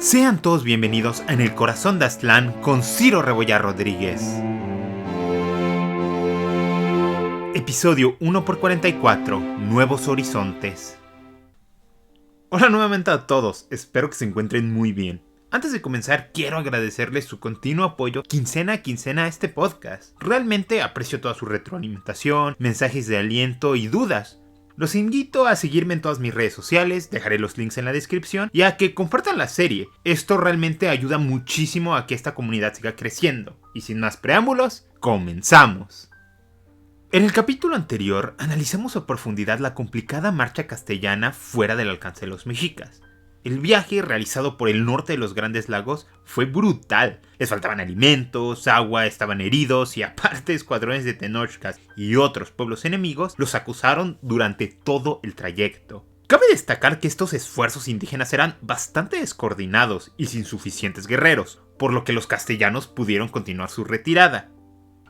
Sean todos bienvenidos a En el Corazón de Aztlán con Ciro Rebollar Rodríguez. Episodio 1x44, Nuevos Horizontes. Hola nuevamente a todos, espero que se encuentren muy bien. Antes de comenzar, quiero agradecerles su continuo apoyo quincena a quincena a este podcast. Realmente aprecio toda su retroalimentación, mensajes de aliento y dudas. Los invito a seguirme en todas mis redes sociales, dejaré los links en la descripción y a que compartan la serie. Esto realmente ayuda muchísimo a que esta comunidad siga creciendo. Y sin más preámbulos, ¡comenzamos! En el capítulo anterior analizamos a profundidad la complicada marcha castellana fuera del alcance de los mexicas. El viaje realizado por el norte de los Grandes Lagos fue brutal. Les faltaban alimentos, agua, estaban heridos y aparte escuadrones de Tenochcas y otros pueblos enemigos los acusaron durante todo el trayecto. Cabe destacar que estos esfuerzos indígenas eran bastante descoordinados y sin suficientes guerreros, por lo que los castellanos pudieron continuar su retirada.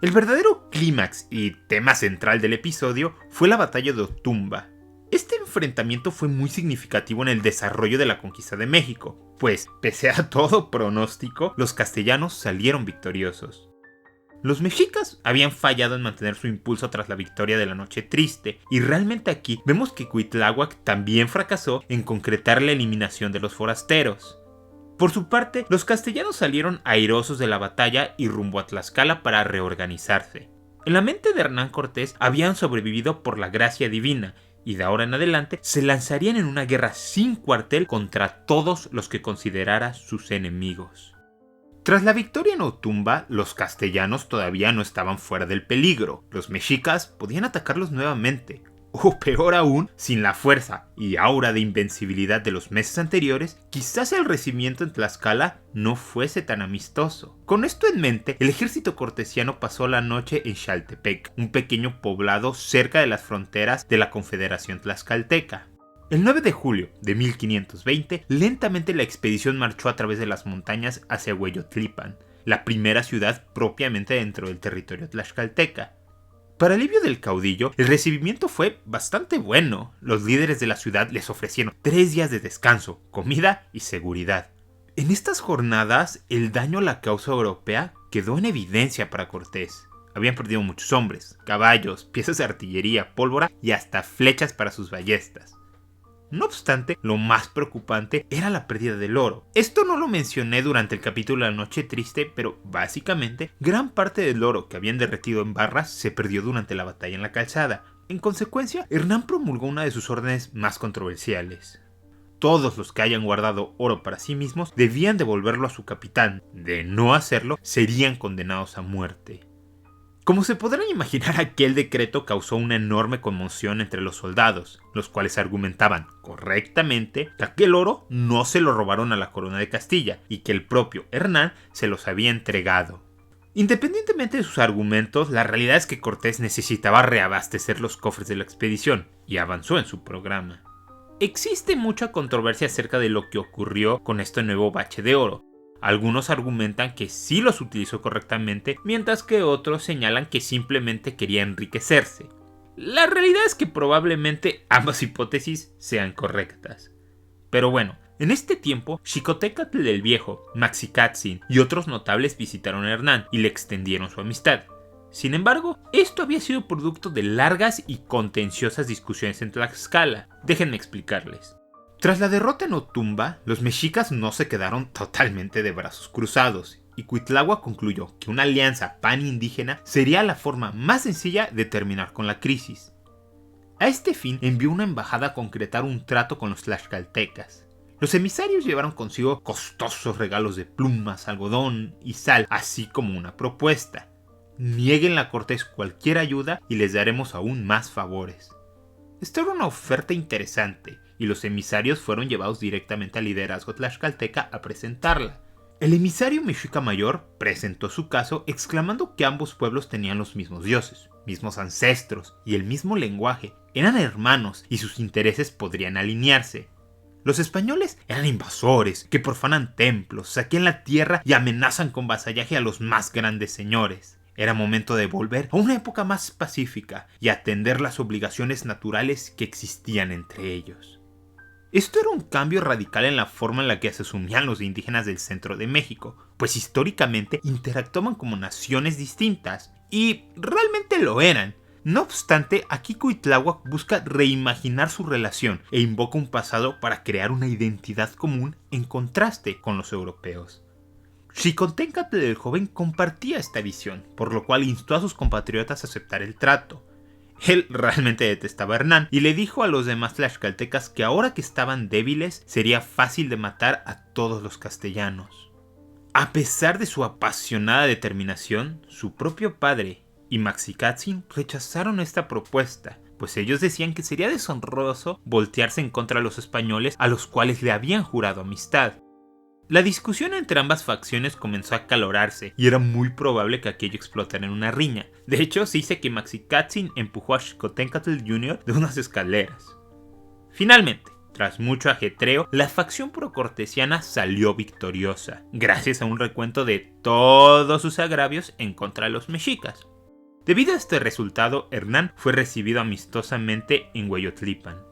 El verdadero clímax y tema central del episodio fue la batalla de Otumba. Este enfrentamiento fue muy significativo en el desarrollo de la conquista de México, pues, pese a todo pronóstico, los castellanos salieron victoriosos. Los mexicas habían fallado en mantener su impulso tras la victoria de la Noche Triste, y realmente aquí vemos que Cuitláhuac también fracasó en concretar la eliminación de los forasteros. Por su parte, los castellanos salieron airosos de la batalla y rumbo a Tlaxcala para reorganizarse. En la mente de Hernán Cortés habían sobrevivido por la gracia divina, y de ahora en adelante se lanzarían en una guerra sin cuartel contra todos los que considerara sus enemigos. Tras la victoria en Otumba, los castellanos todavía no estaban fuera del peligro. Los mexicas podían atacarlos nuevamente, o peor aún, sin la fuerza y aura de invencibilidad de los meses anteriores, quizás el recibimiento en Tlaxcala no fuese tan amistoso. Con esto en mente, el ejército cortesiano pasó la noche en Xaltepec, un pequeño poblado cerca de las fronteras de la Confederación Tlaxcalteca. El 9 de julio de 1520, lentamente la expedición marchó a través de las montañas hacia Hueyotlipan, la primera ciudad propiamente dentro del territorio tlaxcalteca. Para alivio del caudillo, el recibimiento fue bastante bueno. Los líderes de la ciudad les ofrecieron 3 días de descanso, comida y seguridad. En estas jornadas, el daño a la causa europea quedó en evidencia para Cortés. Habían perdido muchos hombres, caballos, piezas de artillería, pólvora y hasta flechas para sus ballestas. No obstante, lo más preocupante era la pérdida del oro. Esto no lo mencioné durante el capítulo de la Noche Triste, pero básicamente gran parte del oro que habían derretido en barras se perdió durante la batalla en la calzada. En consecuencia, Hernán promulgó una de sus órdenes más controversiales. Todos los que hayan guardado oro para sí mismos debían devolverlo a su capitán. De no hacerlo, serían condenados a muerte. Como se podrán imaginar, aquel decreto causó una enorme conmoción entre los soldados, los cuales argumentaban correctamente que aquel oro no se lo robaron a la corona de Castilla y que el propio Hernán se los había entregado. Independientemente de sus argumentos, la realidad es que Cortés necesitaba reabastecer los cofres de la expedición y avanzó en su programa. Existe mucha controversia acerca de lo que ocurrió con este nuevo bache de oro. Algunos argumentan que sí los utilizó correctamente, mientras que otros señalan que simplemente quería enriquecerse. La realidad es que probablemente ambas hipótesis sean correctas. Pero bueno, en este tiempo, Xicoténcatl el Viejo, Maxicatzin y otros notables visitaron a Hernán y le extendieron su amistad. Sin embargo, esto había sido producto de largas y contenciosas discusiones en Tlaxcala. Déjenme explicarles. Tras la derrota en Otumba, los mexicas no se quedaron totalmente de brazos cruzados, y Cuitláhuac concluyó que una alianza pan-indígena sería la forma más sencilla de terminar con la crisis. A este fin envió una embajada a concretar un trato con los tlaxcaltecas. Los emisarios llevaron consigo costosos regalos de plumas, algodón y sal, así como una propuesta: niéguenle a Cortés cualquier ayuda y les daremos aún más favores. Esta era una oferta interesante, y los emisarios fueron llevados directamente al liderazgo tlaxcalteca a presentarla. El emisario mexica mayor presentó su caso exclamando que ambos pueblos tenían los mismos dioses, mismos ancestros y el mismo lenguaje, eran hermanos y sus intereses podrían alinearse. Los españoles eran invasores que profanan templos, saquean la tierra y amenazan con vasallaje a los más grandes señores. Era momento de volver a una época más pacífica y atender las obligaciones naturales que existían entre ellos. Esto era un cambio radical en la forma en la que se asumían los indígenas del centro de México, pues históricamente interactuaban como naciones distintas, y realmente lo eran. No obstante, aquí Cuitláhuac busca reimaginar su relación e invoca un pasado para crear una identidad común en contraste con los europeos. Xicoténcatl el joven compartía esta visión, por lo cual instó a sus compatriotas a aceptar el trato. Él realmente detestaba a Hernán y le dijo a los demás tlaxcaltecas que ahora que estaban débiles sería fácil de matar a todos los castellanos. A pesar de su apasionada determinación, su propio padre y Maxicatzin rechazaron esta propuesta, pues ellos decían que sería deshonroso voltearse en contra de los españoles a los cuales le habían jurado amistad. La discusión entre ambas facciones comenzó a acalorarse y era muy probable que aquello explotara en una riña. De hecho, se dice que Maxicatzin empujó a Xicoténcatl Jr. de unas escaleras. Finalmente, tras mucho ajetreo, la facción procortesiana salió victoriosa, gracias a un recuento de todos sus agravios en contra de los mexicas. Debido a este resultado, Hernán fue recibido amistosamente en Hueyotlipan.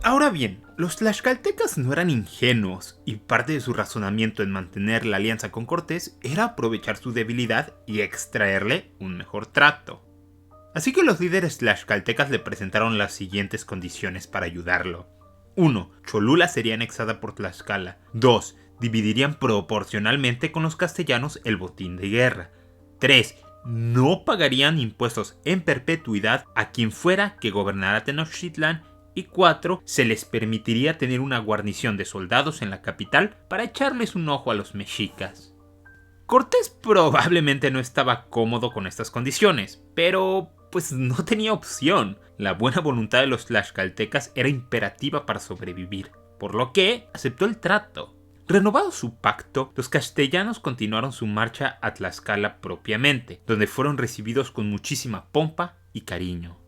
Ahora bien, los tlaxcaltecas no eran ingenuos, y parte de su razonamiento en mantener la alianza con Cortés era aprovechar su debilidad y extraerle un mejor trato. Así que los líderes tlaxcaltecas le presentaron las siguientes condiciones para ayudarlo. 1. Cholula sería anexada por Tlaxcala. 2. Dividirían proporcionalmente con los castellanos el botín de guerra. 3. No pagarían impuestos en perpetuidad a quien fuera que gobernara Tenochtitlán. Y 4. Se les permitiría tener una guarnición de soldados en la capital para echarles un ojo a los mexicas. Cortés probablemente no estaba cómodo con estas condiciones, pero pues no tenía opción. La buena voluntad de los tlaxcaltecas era imperativa para sobrevivir, por lo que aceptó el trato. Renovado su pacto, los castellanos continuaron su marcha a Tlaxcala propiamente, donde fueron recibidos con muchísima pompa y cariño.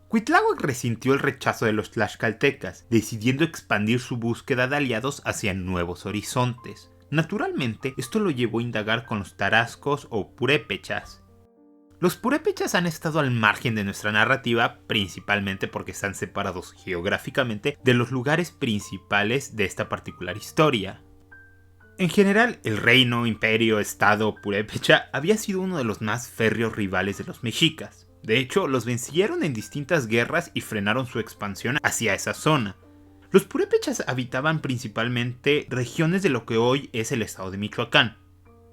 Cuitláhuac resintió el rechazo de los tlaxcaltecas, decidiendo expandir su búsqueda de aliados hacia nuevos horizontes. Naturalmente, esto lo llevó a indagar con los tarascos o purépechas. Los purépechas han estado al margen de nuestra narrativa, principalmente porque están separados geográficamente de los lugares principales de esta particular historia. En general, el reino, imperio, estado purépecha había sido uno de los más férreos rivales de los mexicas. De hecho, los vencieron en distintas guerras y frenaron su expansión hacia esa zona. Los purépechas habitaban principalmente regiones de lo que hoy es el estado de Michoacán.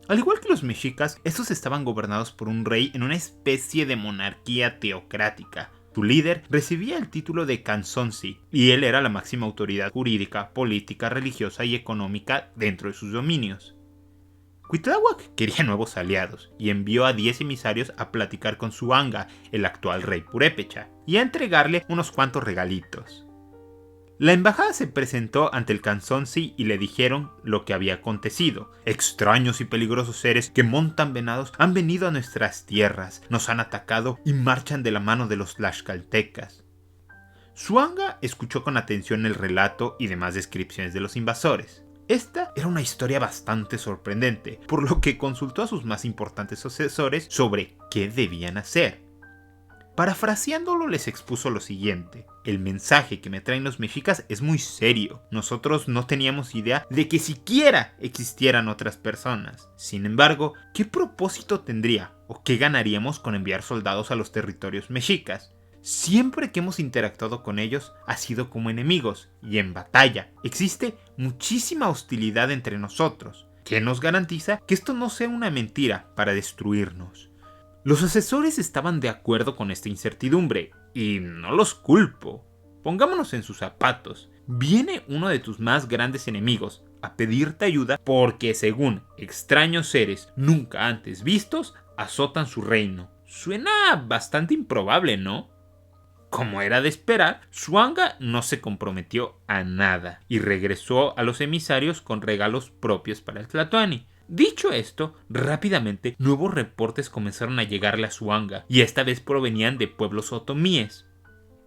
Al igual que los mexicas, estos estaban gobernados por un rey en una especie de monarquía teocrática. Su líder recibía el título de Canzonsi, y él era la máxima autoridad jurídica, política, religiosa y económica dentro de sus dominios. Cuitláhuac quería nuevos aliados y envió a 10 emisarios a platicar con Zuanga, el actual rey purépecha, y a entregarle unos cuantos regalitos. La embajada se presentó ante el Canzonsi y le dijeron lo que había acontecido. Extraños y peligrosos seres que montan venados han venido a nuestras tierras, nos han atacado y marchan de la mano de los tlaxcaltecas. Zuanga escuchó con atención el relato y demás descripciones de los invasores. Esta era una historia bastante sorprendente, por lo que consultó a sus más importantes asesores sobre qué debían hacer. Parafraseándolo, les expuso lo siguiente: el mensaje que me traen los mexicas es muy serio. Nosotros no teníamos idea de que siquiera existieran otras personas. Sin embargo, ¿qué propósito tendría o qué ganaríamos con enviar soldados a los territorios mexicas? Siempre que hemos interactuado con ellos ha sido como enemigos, y en batalla existe muchísima hostilidad entre nosotros. ¿Qué nos garantiza que esto no sea una mentira para destruirnos? Los asesores estaban de acuerdo con esta incertidumbre, y no los culpo. Pongámonos en sus zapatos. Viene uno de tus más grandes enemigos a pedirte ayuda porque, según extraños seres nunca antes vistos, azotan su reino. Suena bastante improbable, ¿no? Como era de esperar, Zuanga no se comprometió a nada y regresó a los emisarios con regalos propios para el Tlatoani. Dicho esto, rápidamente nuevos reportes comenzaron a llegarle a Zuanga, y esta vez provenían de pueblos otomíes.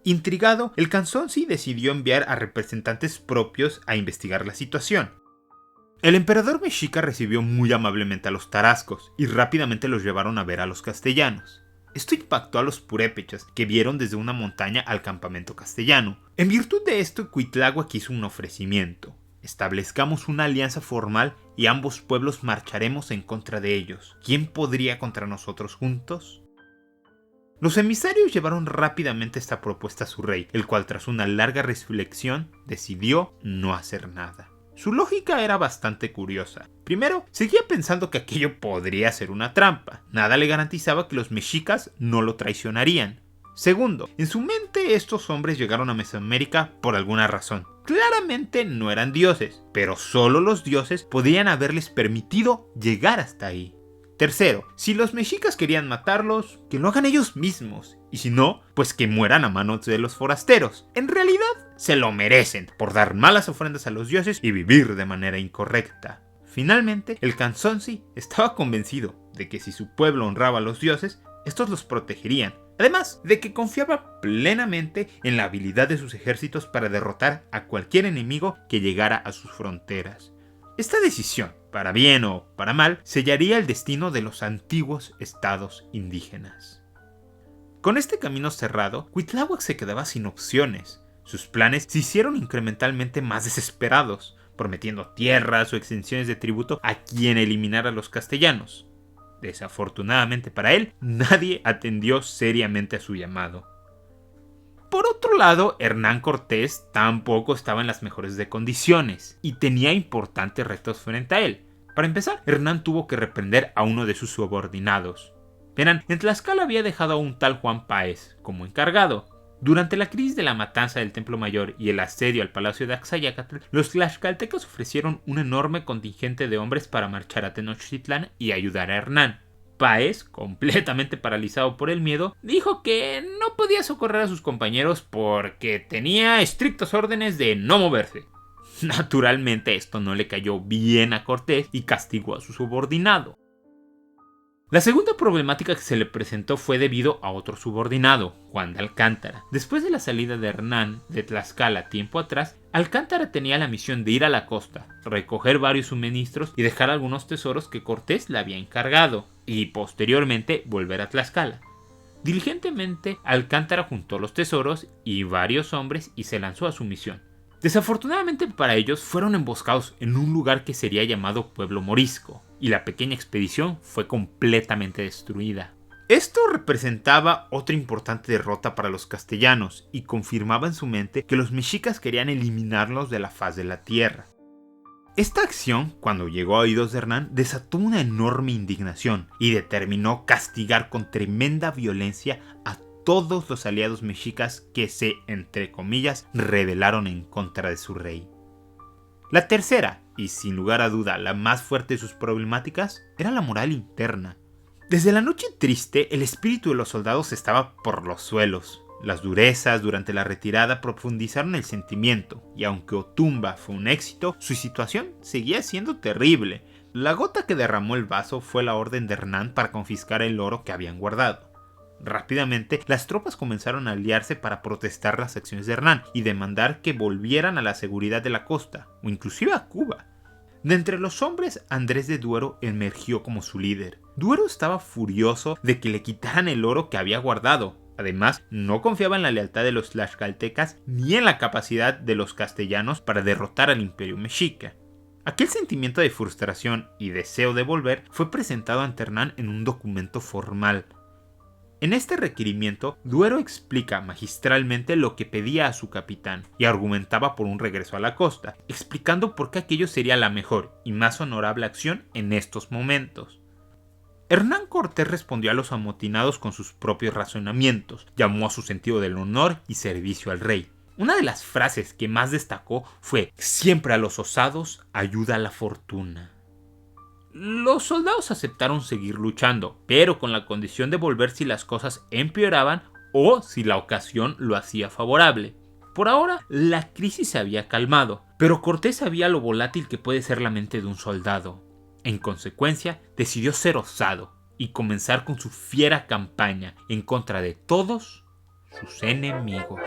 Intrigado, el Canzonsi decidió enviar a representantes propios a investigar la situación. El emperador mexica recibió muy amablemente a los tarascos y rápidamente los llevaron a ver a los castellanos. Esto impactó a los purépechas, que vieron desde una montaña al campamento castellano. En virtud de esto, Cuitláhuac hizo un ofrecimiento. Establezcamos una alianza formal y ambos pueblos marcharemos en contra de ellos. ¿Quién podría contra nosotros juntos? Los emisarios llevaron rápidamente esta propuesta a su rey, el cual tras una larga reflexión decidió no hacer nada. Su lógica era bastante curiosa. Primero, seguía pensando que aquello podría ser una trampa. Nada le garantizaba que los mexicas no lo traicionarían. Segundo, en su mente estos hombres llegaron a Mesoamérica por alguna razón. Claramente no eran dioses, pero solo los dioses podían haberles permitido llegar hasta ahí. Tercero, si los mexicas querían matarlos, que lo hagan ellos mismos. Y si no, pues que mueran a manos de los forasteros. En realidad, se lo merecen por dar malas ofrendas a los dioses y vivir de manera incorrecta. Finalmente, el Canzonsi estaba convencido de que si su pueblo honraba a los dioses, estos los protegerían. Además de que confiaba plenamente en la habilidad de sus ejércitos para derrotar a cualquier enemigo que llegara a sus fronteras. Esta decisión, para bien o para mal, sellaría el destino de los antiguos estados indígenas. Con este camino cerrado, Cuitláhuac se quedaba sin opciones. Sus planes se hicieron incrementalmente más desesperados, prometiendo tierras o exenciones de tributo a quien eliminara a los castellanos. Desafortunadamente para él, nadie atendió seriamente a su llamado. Por otro lado, Hernán Cortés tampoco estaba en las mejores de condiciones y tenía importantes retos frente a él. Para empezar, Hernán tuvo que reprender a uno de sus subordinados. Verán, en Tlaxcala había dejado a un tal Juan Páez como encargado. Durante la crisis de la matanza del Templo Mayor y el asedio al Palacio de Axayácatl, los tlaxcaltecas ofrecieron un enorme contingente de hombres para marchar a Tenochtitlán y ayudar a Hernán. Páez, completamente paralizado por el miedo, dijo que no podía socorrer a sus compañeros porque tenía estrictas órdenes de no moverse. Naturalmente esto no le cayó bien a Cortés y castigó a su subordinado. La segunda problemática que se le presentó fue debido a otro subordinado, Juan de Alcántara. Después de la salida de Hernán de Tlaxcala tiempo atrás, Alcántara tenía la misión de ir a la costa, recoger varios suministros y dejar algunos tesoros que Cortés le había encargado, y posteriormente volver a Tlaxcala. Diligentemente, Alcántara juntó los tesoros y varios hombres y se lanzó a su misión. Desafortunadamente para ellos fueron emboscados en un lugar que sería llamado Pueblo Morisco, y la pequeña expedición fue completamente destruida. Esto representaba otra importante derrota para los castellanos y confirmaba en su mente que los mexicas querían eliminarlos de la faz de la tierra. Esta acción, cuando llegó a oídos de Hernán, desató una enorme indignación y determinó castigar con tremenda violencia a todos los aliados mexicas que se, entre comillas, rebelaron en contra de su rey. La tercera, y sin lugar a duda la más fuerte de sus problemáticas, era la moral interna. Desde la noche triste, el espíritu de los soldados estaba por los suelos. Las durezas durante la retirada profundizaron el sentimiento, y aunque Otumba fue un éxito, su situación seguía siendo terrible. La gota que derramó el vaso fue la orden de Hernán para confiscar el oro que habían guardado. Rápidamente, las tropas comenzaron a aliarse para protestar las acciones de Hernán y demandar que volvieran a la seguridad de la costa, o inclusive a Cuba. De entre los hombres, Andrés de Duero emergió como su líder. Duero estaba furioso de que le quitaran el oro que había guardado. Además, no confiaba en la lealtad de los tlaxcaltecas ni en la capacidad de los castellanos para derrotar al imperio mexica. Aquel sentimiento de frustración y deseo de volver fue presentado ante Hernán en un documento formal. En este requerimiento, Duero explica magistralmente lo que pedía a su capitán y argumentaba por un regreso a la costa, explicando por qué aquello sería la mejor y más honorable acción en estos momentos. Hernán Cortés respondió a los amotinados con sus propios razonamientos, llamó a su sentido del honor y servicio al rey. Una de las frases que más destacó fue: «Siempre a los osados ayuda la fortuna». Los soldados aceptaron seguir luchando, pero con la condición de volver si las cosas empeoraban o si la ocasión lo hacía favorable. Por ahora, la crisis se había calmado, pero Cortés sabía lo volátil que puede ser la mente de un soldado. En consecuencia, decidió ser osado y comenzar con su fiera campaña en contra de todos sus enemigos.